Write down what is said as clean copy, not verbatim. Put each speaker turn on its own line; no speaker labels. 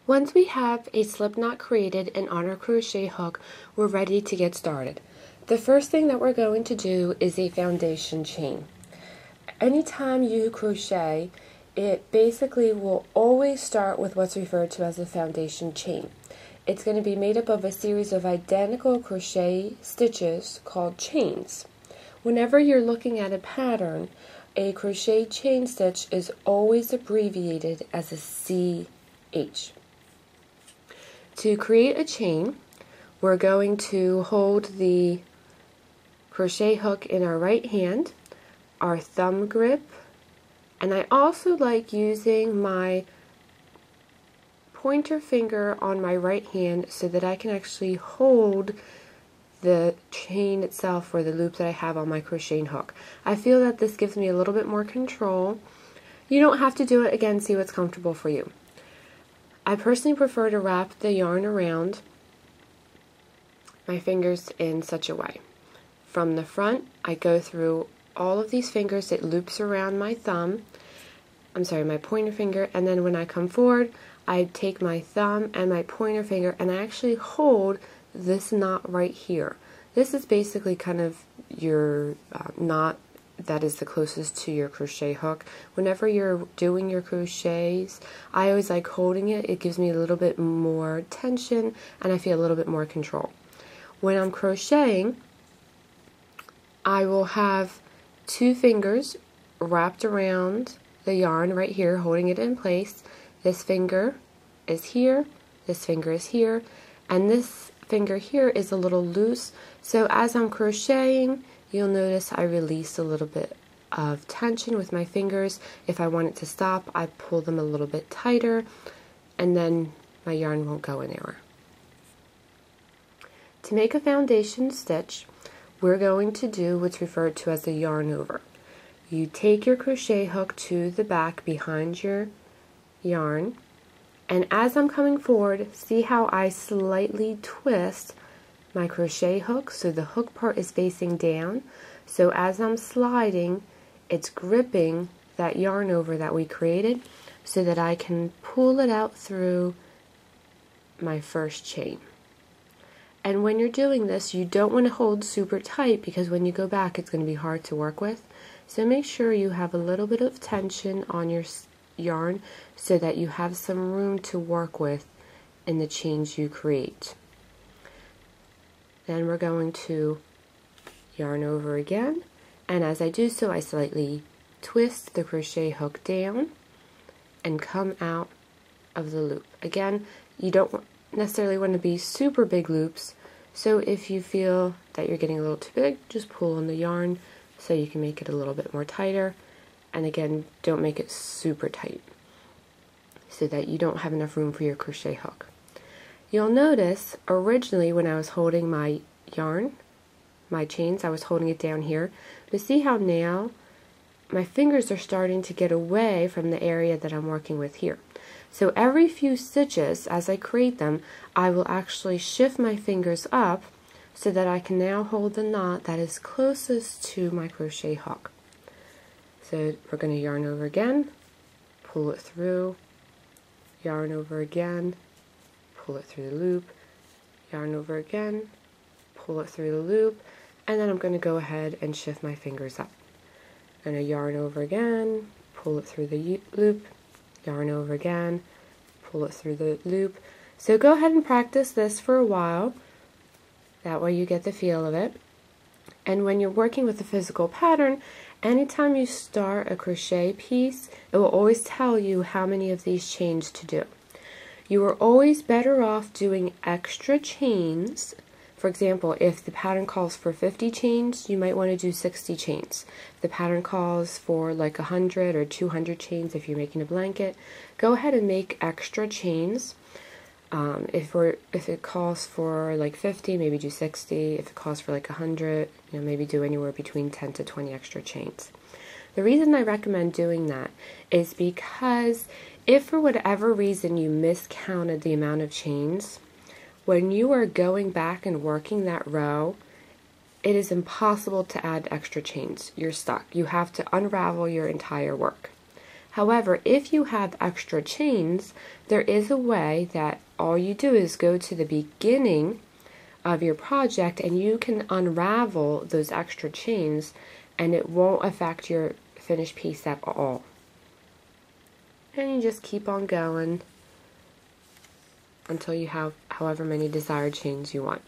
Once we have a slip knot created and on our crochet hook, we're ready to get started. The first thing that we're going to do is a foundation chain. Anytime you crochet, it basically will always start with what's referred to as a foundation chain. It's going to be made up of a series of identical crochet stitches called chains. Whenever you're looking at a pattern, a crochet chain stitch is always abbreviated as a CH. To create a chain, we're going to hold the crochet hook in our right hand, our thumb grip, and I also like using my pointer finger on my right hand so that I can actually hold the chain itself or the loop that I have on my crocheting hook. I feel that this gives me a little bit more control. You don't have to do it. Again, see what's comfortable for you. I personally prefer to wrap the yarn around my fingers in such a way. From the front, I go through all of these fingers. It loops around my my pointer finger, and then when I come forward, I take my thumb and my pointer finger and I actually hold this knot right here. This is basically kind of your knot that is the closest to your crochet hook. Whenever you're doing your crochets, I always like holding it. It gives me a little bit more tension and I feel a little bit more control. When I'm crocheting, I will have two fingers wrapped around the yarn right here, holding it in place. This finger is here, this finger is here, and this finger here is a little loose. So as I'm crocheting, you'll notice I release a little bit of tension with my fingers. If I want it to stop, I pull them a little bit tighter, and then my yarn won't go anywhere. To make a foundation stitch, we're going to do what's referred to as a yarn over. You take your crochet hook to the back behind your yarn, and as I'm coming forward, see how I slightly twist my crochet hook so the hook part is facing down. So as I'm sliding, it's gripping that yarn over that we created so that I can pull it out through my first chain. And when you're doing this, you don't want to hold super tight because when you go back, it's going to be hard to work with. So make sure you have a little bit of tension on your yarn so that you have some room to work with in the chains you create. Then we're going to yarn over again, and as I do so, I slightly twist the crochet hook down and come out of the loop. Again, you don't necessarily want to be super big loops, so if you feel that you're getting a little too big, just pull on the yarn so you can make it a little bit more tighter. And again, don't make it super tight so that you don't have enough room for your crochet hook. You'll notice originally when I was holding my yarn, my chains, I was holding it down here. But see how now my fingers are starting to get away from the area that I'm working with here. So every few stitches, as I create them, I will actually shift my fingers up so that I can now hold the knot that is closest to my crochet hook. So we're going to yarn over again, pull it through, yarn over again, pull it through the loop, yarn over again, pull it through the loop, and then I'm going to go ahead and shift my fingers up. I'm going to yarn over again, pull it through the loop, yarn over again, pull it through the loop. So go ahead and practice this for a while. That way you get the feel of it. And when you're working with a physical pattern, anytime you start a crochet piece, it will always tell you how many of these chains to do. You are always better off doing extra chains. For example, if the pattern calls for 50 chains, you might want to do 60 chains. If the pattern calls for like 100 or 200 chains, if you're making a blanket, go ahead and make extra chains. If it calls for like 50, maybe do 60. If it calls for like 100, maybe do anywhere between 10 to 20 extra chains. The reason I recommend doing that is because if for whatever reason you miscounted the amount of chains, when you are going back and working that row, it is impossible to add extra chains. You're stuck. You have to unravel your entire work. However, if you have extra chains, there is a way that all you do is go to the beginning of your project and you can unravel those extra chains and it won't affect your finished piece at all. And you just keep on going until you have however many desired chains you want.